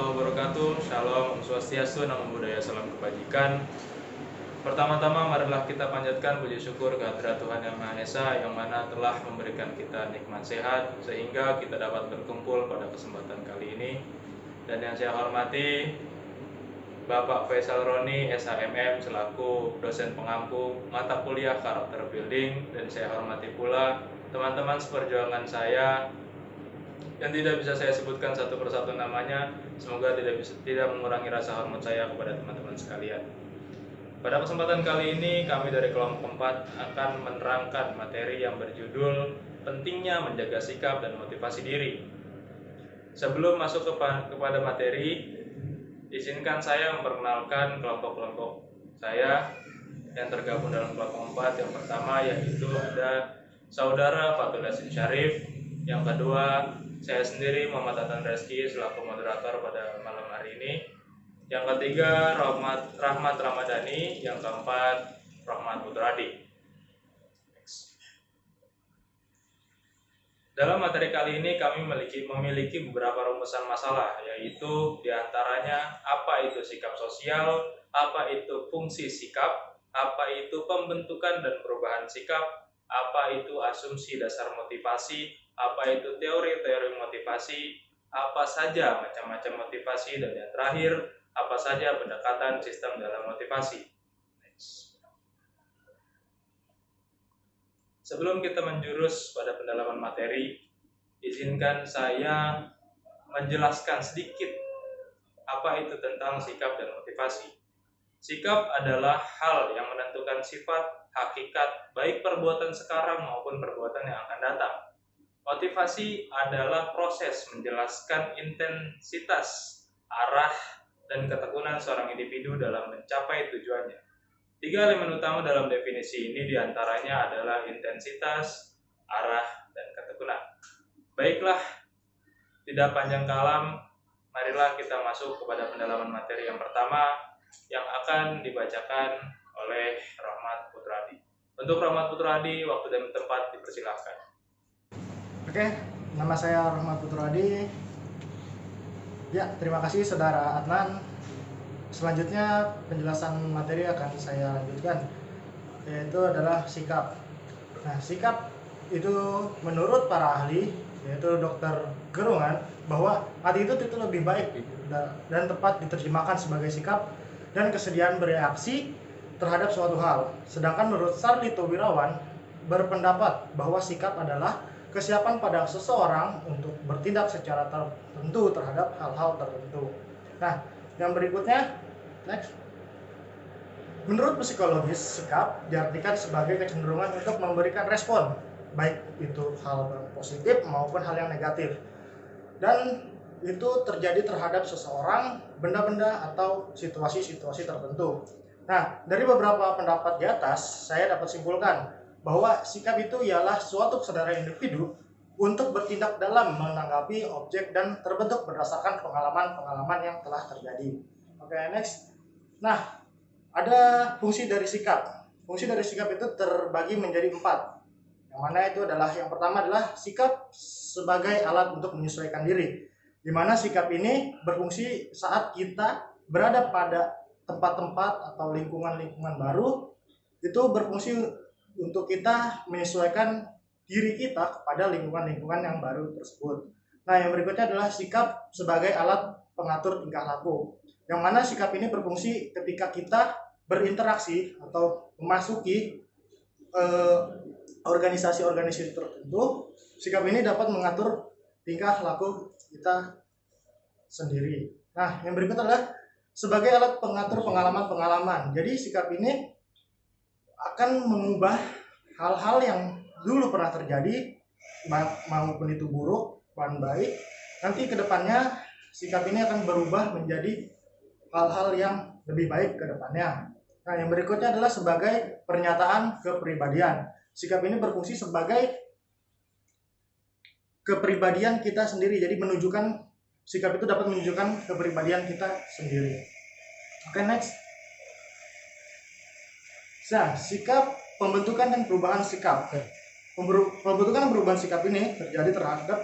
warahmatullahi wabarakatuh. Shalom, Om Swastiastu, Namo Buddhaya, salam kebajikan. Pertama-tama marilah kita panjatkan puji syukur kehadirat Tuhan Yang Maha Esa yang mana telah memberikan kita nikmat sehat sehingga kita dapat berkumpul pada kesempatan kali ini. Dan yang saya hormati Bapak Faisal Roni, SHMM selaku dosen pengampu mata kuliah karakter building, dan saya hormati pula teman-teman seperjuangan saya yang tidak bisa saya sebutkan satu persatu namanya. Semoga tidak mengurangi rasa hormat saya kepada teman-teman sekalian. Pada kesempatan kali ini kami dari kelompok 4 akan menerangkan materi yang berjudul pentingnya menjaga sikap dan motivasi diri. Sebelum masuk kepada materi, izinkan saya memperkenalkan kelompok-kelompok saya yang tergabung dalam kelompok 4. Yang pertama yaitu ada Saudara Fatul Yasin Syarif, yang kedua saya sendiri Muhammad Atan Reski selaku moderator pada malam hari ini, yang ketiga Rahmat Ramadhani, yang keempat Rahmat Putradi. Dalam materi kali ini kami memiliki beberapa rumusan masalah, yaitu diantaranya apa itu sikap sosial, apa itu fungsi sikap, apa itu pembentukan dan perubahan sikap, apa itu asumsi dasar motivasi, apa itu teori-teori motivasi, apa saja macam-macam motivasi, dan yang terakhir, apa saja pendekatan sistem dalam motivasi. Sebelum kita menjurus pada pendalaman materi, izinkan saya menjelaskan sedikit apa itu tentang sikap dan motivasi. Sikap adalah hal yang menentukan sifat, hakikat, baik perbuatan sekarang maupun perbuatan yang akan datang. Motivasi adalah proses menjelaskan intensitas, arah, dan ketekunan seorang individu dalam mencapai tujuannya. 3 elemen utama dalam definisi ini diantaranya adalah intensitas, arah, dan ketekunan. Baiklah, tidak panjang kalam, marilah kita masuk kepada pendalaman materi yang pertama yang akan dibacakan oleh Rahmat Putradi. Untuk Rahmat Putradi, waktu dan tempat dipersilahkan. Oke, nama saya Rahmat Putradi. Ya, terima kasih Saudara Adnan. Selanjutnya penjelasan materi akan saya lanjutkan, yaitu adalah sikap. Nah, sikap itu menurut para ahli, yaitu Dr. Gerungan, bahwa attitude itu lebih baik dan tepat diterjemahkan sebagai sikap dan kesediaan bereaksi terhadap suatu hal. Sedangkan menurut Sarlito Wirawan berpendapat bahwa sikap adalah kesiapan pada seseorang untuk bertindak secara tertentu terhadap hal-hal tertentu. Nah, yang berikutnya, next. Menurut psikologis, sikap diartikan sebagai kecenderungan untuk memberikan respon, baik itu hal yang positif maupun hal yang negatif. Dan itu terjadi terhadap seseorang, benda-benda, atau situasi-situasi tertentu. Nah, dari beberapa pendapat di atas, saya dapat simpulkan bahwa sikap itu ialah suatu kesadaran individu untuk bertindak dalam menanggapi objek dan terbentuk berdasarkan pengalaman-pengalaman yang telah terjadi. Oke, next. Nah, ada fungsi dari sikap. Fungsi dari sikap itu terbagi menjadi 4. Yang mana itu adalah, yang pertama adalah sikap sebagai alat untuk menyesuaikan diri, di mana sikap ini berfungsi saat kita berada pada tempat-tempat atau lingkungan-lingkungan baru. Itu berfungsi untuk kita menyesuaikan diri kita kepada lingkungan-lingkungan yang baru tersebut. Nah, yang berikutnya adalah sikap sebagai alat pengatur tingkah laku, yang mana sikap ini berfungsi ketika kita berinteraksi atau memasuki organisasi-organisasi tertentu. Sikap ini dapat mengatur tingkah laku kita sendiri. Nah, yang berikutnya adalah sebagai alat pengatur pengalaman-pengalaman. Jadi sikap ini akan mengubah hal-hal yang dulu pernah terjadi, maupun itu buruk maupun baik. Nanti kedepannya sikap ini akan berubah menjadi hal-hal yang lebih baik ke depannya. Nah, yang berikutnya adalah sebagai pernyataan kepribadian. Sikap ini berfungsi sebagai kepribadian kita sendiri. Jadi sikap itu dapat menunjukkan kepribadian kita sendiri. Oke, next. Nah, sikap, pembentukan dan perubahan sikap. Pembentukan dan perubahan sikap ini terjadi terhadap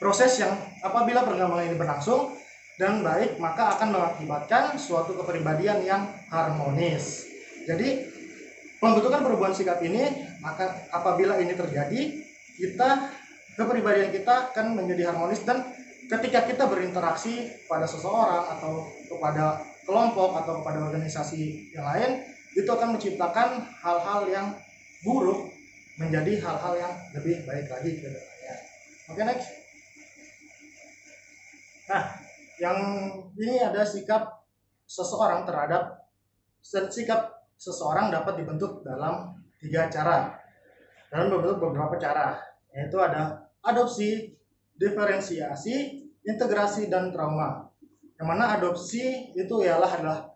proses yang apabila perkembangan ini berlangsung, dan baik, maka akan mengakibatkan suatu kepribadian yang harmonis. Jadi pembentukan perubahan sikap ini apabila ini terjadi, kepribadian kita akan menjadi harmonis, dan ketika kita berinteraksi pada seseorang atau kepada kelompok atau kepada organisasi yang lain, itu akan menciptakan hal-hal yang buruk menjadi hal-hal yang lebih baik lagi ke depannya. Oke, next. Nah, yang ini ada sikap seseorang dapat dibentuk dalam 3 cara, dalam beberapa cara, yaitu ada adopsi, diferensiasi, integrasi, dan trauma. Yang mana adopsi itu adalah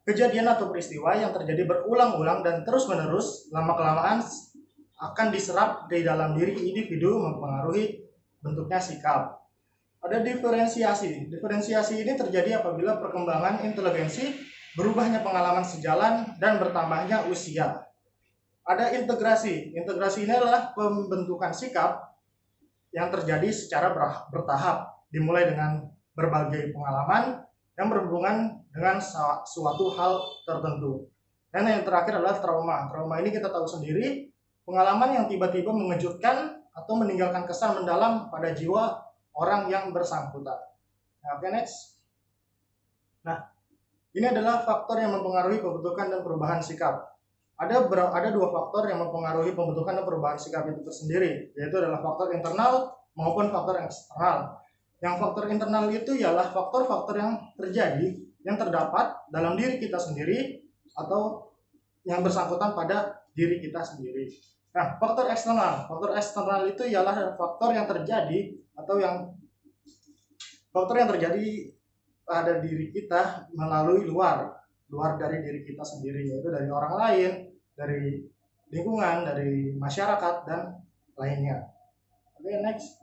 kejadian atau peristiwa yang terjadi berulang-ulang dan terus-menerus, lama-kelamaan akan diserap di dalam diri individu, mempengaruhi bentuknya sikap. Ada diferensiasi. Diferensiasi ini terjadi apabila perkembangan inteligensi, berubahnya pengalaman sejalan, dan bertambahnya usia. Ada integrasi. Integrasi ini adalah pembentukan sikap yang terjadi secara bertahap, dimulai dengan berbagai pengalaman yang berhubungan dengan suatu hal tertentu. Dan yang terakhir adalah trauma. Trauma ini kita tahu sendiri, pengalaman yang tiba-tiba mengejutkan atau meninggalkan kesan mendalam pada jiwa orang yang bersangkutan. Nah, oke, next. Nah, ini adalah faktor yang mempengaruhi pembentukan dan perubahan sikap. Ada 2 faktor yang mempengaruhi pembentukan dan perubahan sikap itu tersendiri, yaitu adalah faktor internal maupun faktor eksternal. Yang faktor internal itu ialah faktor-faktor yang terjadi, yang terdapat dalam diri kita sendiri atau yang bersangkutan pada diri kita sendiri. Nah, faktor eksternal itu ialah faktor yang terjadi pada diri kita melalui luar dari diri kita sendiri, yaitu dari orang lain, dari lingkungan, dari masyarakat, dan lainnya. Oke, next.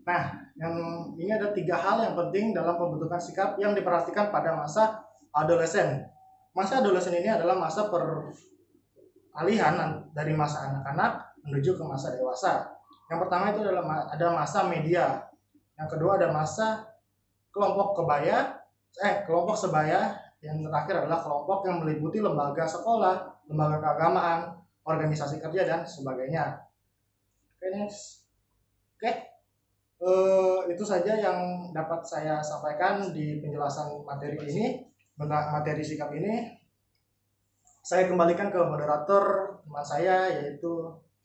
Nah, yang ini ada 3 hal yang penting dalam pembentukan sikap yang diperhatikan pada masa adolesen. Masa adolesen ini adalah masa peralihan dari masa anak-anak menuju ke masa dewasa. Yang pertama itu adalah ada masa media. Yang kedua ada masa kelompok sebaya. Yang terakhir adalah kelompok yang meliputi lembaga sekolah, lembaga keagamaan, organisasi kerja, dan sebagainya. Oke, next. Oke. Itu saja yang dapat saya sampaikan di penjelasan materi ini, materi sikap ini. Saya kembalikan ke moderator teman saya, yaitu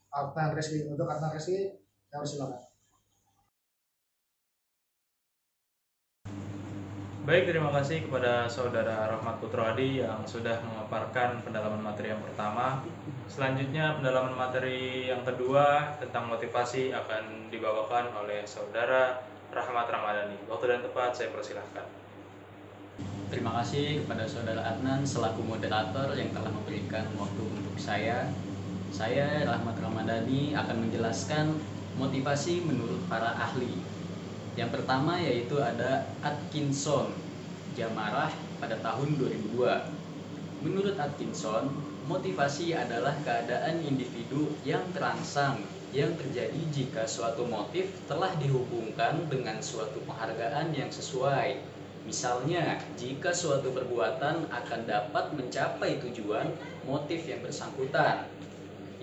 Adnan Rizky. Untuk Adnan Rizky, saya silakan. Baik, terima kasih kepada Saudara Rahmat Putra Adi yang sudah memaparkan pendalaman materi yang pertama. Selanjutnya pendalaman materi yang kedua tentang motivasi akan dibawakan oleh Saudara Rahmat Ramadhani. Waktu dan tempat saya persilahkan. Terima kasih kepada Saudara Adnan selaku moderator yang telah memberikan waktu untuk saya. Saya Rahmat Ramadhani akan menjelaskan motivasi menurut para ahli. Yang pertama yaitu ada Atkinson, jam marah pada tahun 2002. Menurut Atkinson, motivasi adalah keadaan individu yang terangsang yang terjadi jika suatu motif telah dihubungkan dengan suatu penghargaan yang sesuai. Misalnya, jika suatu perbuatan akan dapat mencapai tujuan motif yang bersangkutan.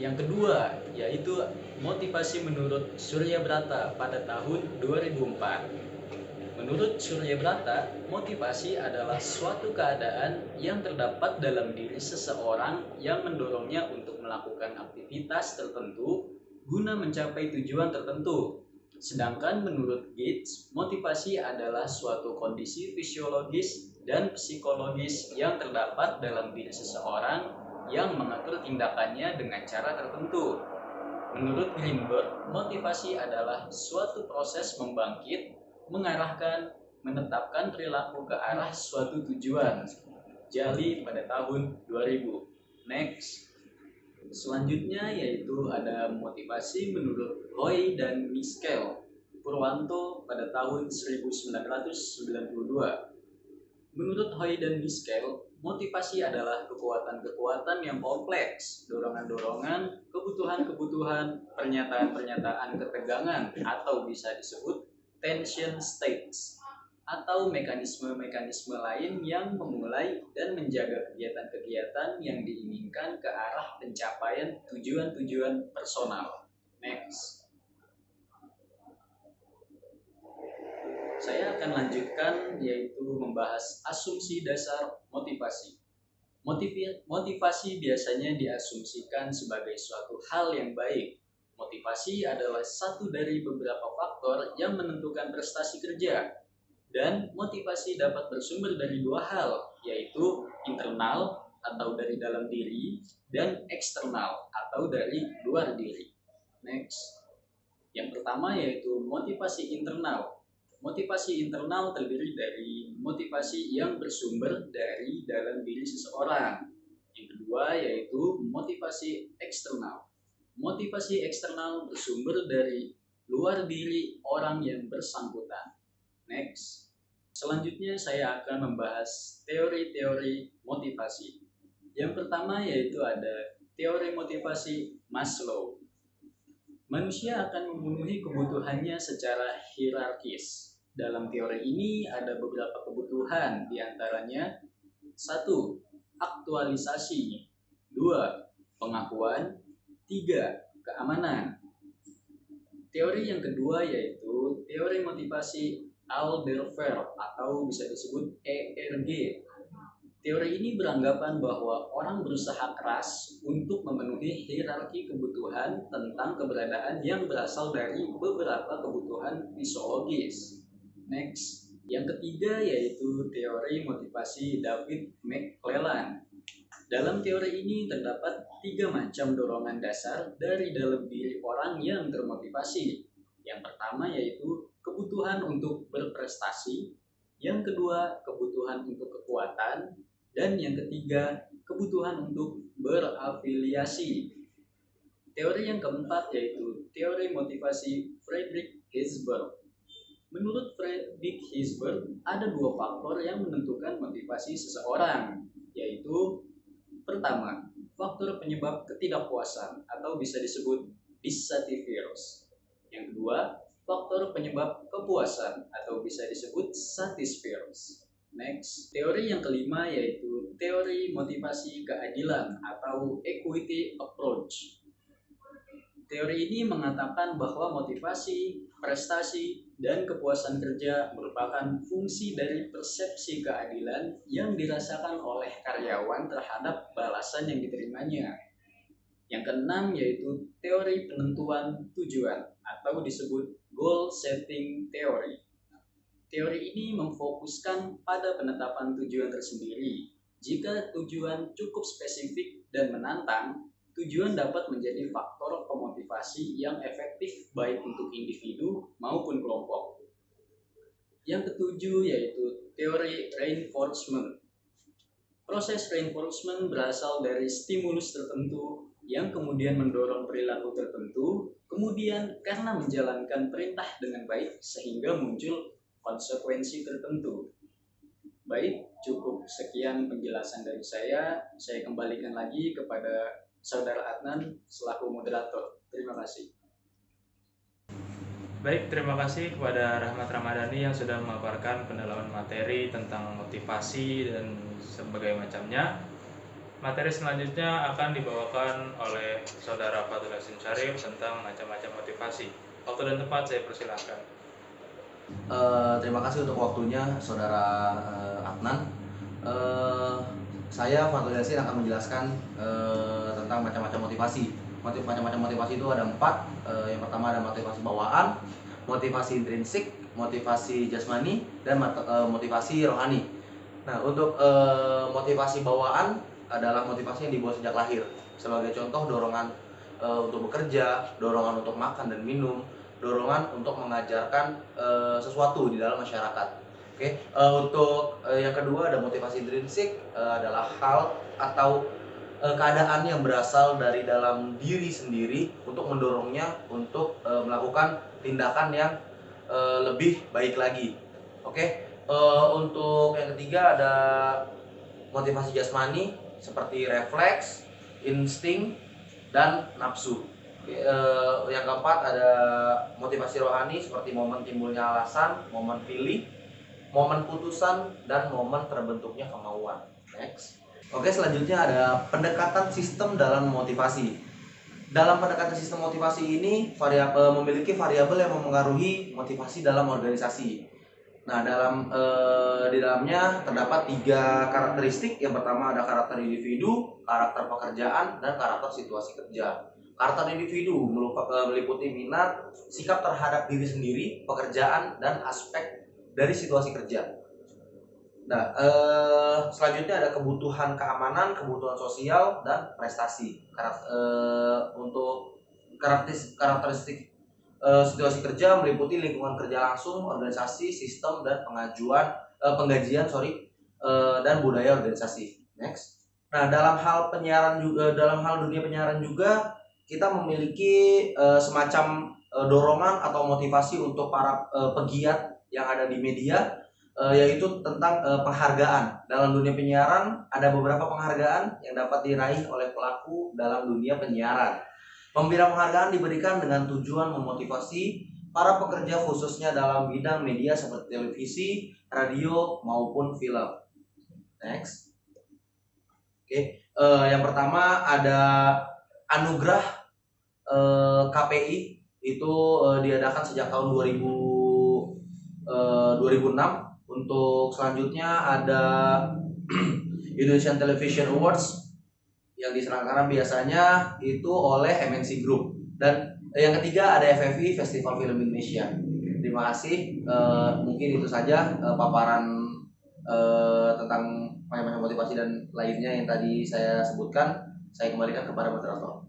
Yang kedua, yaitu motivasi menurut Suryabrata pada tahun 2004. Menurut Suryabrata, motivasi adalah suatu keadaan yang terdapat dalam diri seseorang yang mendorongnya untuk melakukan aktivitas tertentu guna mencapai tujuan tertentu. Sedangkan menurut Gates, motivasi adalah suatu kondisi fisiologis dan psikologis yang terdapat dalam diri seseorang yang mengatur tindakannya dengan cara tertentu. Menurut Greenberg, motivasi adalah suatu proses membangkit, mengarahkan, menetapkan perilaku ke arah suatu tujuan. Jali pada tahun 2000. Next. Selanjutnya yaitu ada motivasi menurut Roy dan Miskel Purwanto pada tahun 1992. Menurut Roy dan Miskel, motivasi adalah kekuatan-kekuatan yang kompleks, dorongan-dorongan, kebutuhan-kebutuhan, pernyataan-pernyataan ketegangan, atau bisa disebut tension states. atau mekanisme-mekanisme lain yang memulai dan menjaga kegiatan-kegiatan yang diinginkan ke arah pencapaian tujuan-tujuan personal. Next. Saya akan lanjutkan yaitu membahas asumsi dasar motivasi. Motivasi biasanya diasumsikan sebagai suatu hal yang baik. Motivasi adalah satu dari beberapa faktor yang menentukan prestasi kerja. Dan motivasi dapat bersumber dari dua hal, yaitu internal atau dari dalam diri dan eksternal atau dari luar diri. Next. Yang pertama yaitu motivasi internal. Motivasi internal terdiri dari motivasi yang bersumber dari dalam diri seseorang. Yang kedua yaitu motivasi eksternal. Motivasi eksternal bersumber dari luar diri orang yang bersangkutan. Next. Selanjutnya saya akan membahas teori-teori motivasi. Yang pertama yaitu ada teori motivasi Maslow. Manusia akan memenuhi kebutuhannya secara hierarkis. Dalam teori ini ada beberapa kebutuhan, diantaranya 1. Aktualisasi 2. Pengakuan 3. Keamanan. Teori yang kedua yaitu teori motivasi Alderfer atau bisa disebut ERG. Teori ini beranggapan bahwa orang berusaha keras untuk memenuhi hierarki kebutuhan tentang keberadaan yang berasal dari beberapa kebutuhan fisiologis. Next. Yang ketiga yaitu teori motivasi David McClelland. Dalam teori ini terdapat 3 macam dorongan dasar dari dalam diri orang yang termotivasi. Yang pertama yaitu kebutuhan untuk berprestasi, yang kedua kebutuhan untuk kekuatan, dan yang ketiga kebutuhan untuk berafiliasi. Teori yang keempat yaitu teori motivasi Friedrich Herzberg. Menurut Friedrich Herzberg, ada 2 faktor yang menentukan motivasi seseorang, yaitu pertama, faktor penyebab ketidakpuasan atau bisa disebut dissatisfiers. Yang kedua, faktor penyebab kepuasan atau bisa disebut satisfiers. Next, teori yang kelima yaitu teori motivasi keadilan atau equity approach. Teori ini mengatakan bahwa motivasi, prestasi, dan kepuasan kerja merupakan fungsi dari persepsi keadilan yang dirasakan oleh karyawan terhadap balasan yang diterimanya. Yang keenam yaitu teori penentuan tujuan atau disebut goal setting theory. Teori ini memfokuskan pada penetapan tujuan tersendiri. Jika tujuan cukup spesifik dan menantang, tujuan dapat menjadi faktor pemotivasi yang efektif baik untuk individu maupun kelompok. Yang ketujuh yaitu teori reinforcement. Proses reinforcement berasal dari stimulus tertentu yang kemudian mendorong perilaku tertentu, kemudian karena menjalankan perintah dengan baik sehingga muncul konsekuensi tertentu. Baik, cukup sekian penjelasan dari saya. Saya kembalikan lagi kepada Saudara Adnan selaku moderator. Terima kasih. Baik, terima kasih kepada Rahmat Ramadhani yang sudah memaparkan pendalaman materi tentang motivasi dan sebagainya macamnya. Materi selanjutnya akan dibawakan oleh Saudara Fadul Hasim Syarif tentang macam-macam motivasi. Waktu dan tempat saya persilahkan. Terima kasih untuk waktunya Saudara Adnan. Saya Fadul Yasin akan menjelaskan tentang macam-macam motivasi. Macam-macam motivasi itu ada 4. Yang pertama ada motivasi bawaan, motivasi intrinsik, motivasi jasmani, dan motivasi rohani. Nah, untuk motivasi bawaan adalah motivasi yang dibawa sejak lahir. Sebagai contoh, dorongan untuk bekerja, dorongan untuk makan dan minum, dorongan untuk mengajarkan sesuatu di dalam masyarakat. Oke, untuk yang kedua ada motivasi intrinsik, adalah hal atau keadaan yang berasal dari dalam diri sendiri untuk mendorongnya untuk melakukan tindakan yang lebih baik lagi. Oke, untuk yang ketiga ada motivasi jasmani seperti refleks, insting, dan nafsu. Oke, yang keempat ada motivasi rohani seperti momen timbulnya alasan, momen pilih, momen putusan, dan momen terbentuknya kemauan. Next. Oke, selanjutnya ada pendekatan sistem dalam motivasi. Dalam pendekatan sistem motivasi ini memiliki variabel yang memengaruhi motivasi dalam organisasi. Nah, di dalamnya terdapat 3 karakteristik. Yang pertama ada karakter individu, karakter pekerjaan, dan karakter situasi kerja. Karakter individu meliputi minat, sikap terhadap diri sendiri, pekerjaan, dan aspek dari situasi kerja. Nah, selanjutnya ada kebutuhan keamanan, kebutuhan sosial, dan prestasi. Untuk karakteristik situasi kerja meliputi lingkungan kerja langsung, organisasi, sistem, dan penggajian, dan budaya organisasi. Next. Nah, dalam hal dunia penyiaran juga kita memiliki semacam dorongan atau motivasi untuk para pegiat yang ada di media, yaitu tentang penghargaan. Dalam dunia penyiaran ada beberapa penghargaan yang dapat diraih oleh pelaku dalam dunia penyiaran. Pemberian penghargaan diberikan dengan tujuan memotivasi para pekerja khususnya dalam bidang media seperti televisi, radio, maupun film. Next. Oke, yang pertama ada anugerah KPI, itu diadakan sejak tahun 2006. Untuk selanjutnya ada Indonesian Television Awards yang diselenggarakan biasanya itu oleh MNC Group. Dan yang ketiga ada FFI, Festival Film Indonesia. Terima kasih. Mungkin itu saja paparan tentang macam-macam motivasi dan lainnya yang tadi saya sebutkan. Saya kembalikan kepada moderator.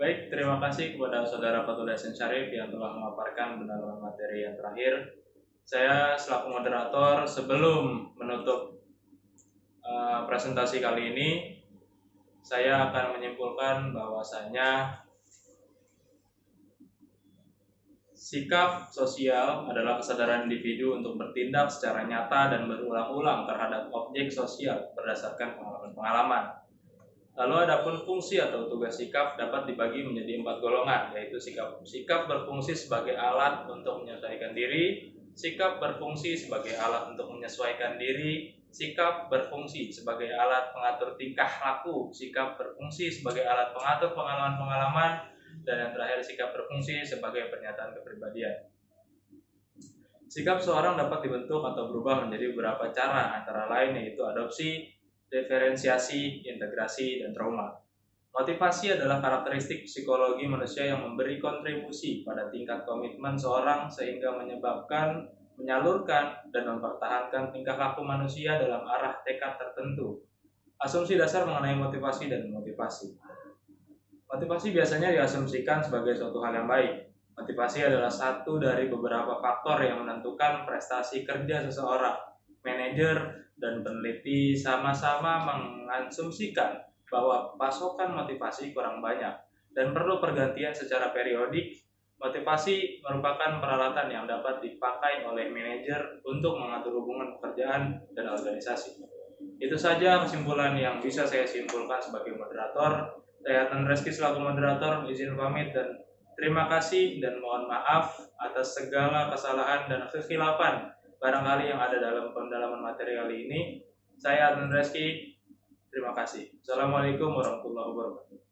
Baik, terima kasih kepada Saudara Fatul Hasan Syarif yang telah memaparkan pendalaman materi yang terakhir. Saya selaku moderator, sebelum menutup presentasi kali ini, saya akan menyimpulkan bahwasanya sikap sosial adalah kesadaran individu untuk bertindak secara nyata dan berulang-ulang terhadap objek sosial berdasarkan pengalaman-pengalaman. Lalu adapun fungsi atau tugas sikap dapat dibagi menjadi 4 golongan, yaitu sikap berfungsi sebagai alat untuk menyesuaikan diri, sikap berfungsi sebagai alat untuk menyesuaikan diri, sikap berfungsi sebagai alat pengatur tingkah laku, sikap berfungsi sebagai alat pengatur pengalaman-pengalaman, dan yang terakhir sikap berfungsi sebagai pernyataan kepribadian. Sikap seorang dapat dibentuk atau berubah menjadi beberapa cara, antara lain yaitu adopsi, diferensiasi, integrasi, dan trauma. Motivasi adalah karakteristik psikologi manusia yang memberi kontribusi pada tingkat komitmen seorang sehingga menyalurkan, dan mempertahankan tingkah laku manusia dalam arah tekad tertentu. Asumsi dasar mengenai motivasi dan motivasi. Motivasi biasanya diasumsikan sebagai suatu hal yang baik. Motivasi adalah satu dari beberapa faktor yang menentukan prestasi kerja seseorang. Manajer dan peneliti sama-sama mengasumsikan bahwa pasokan motivasi kurang banyak dan perlu pergantian secara periodik. Motivasi merupakan peralatan yang dapat dipakai oleh manajer untuk mengatur hubungan pekerjaan dan organisasi. Itu saja kesimpulan yang bisa saya simpulkan sebagai moderator. Saya Adnan Reski selaku moderator izin pamit dan terima kasih dan mohon maaf atas segala kesalahan dan kekhilafan barangkali yang ada dalam pendalaman materi kali ini. Saya Adnan Reski, terima kasih. Assalamualaikum warahmatullahi wabarakatuh.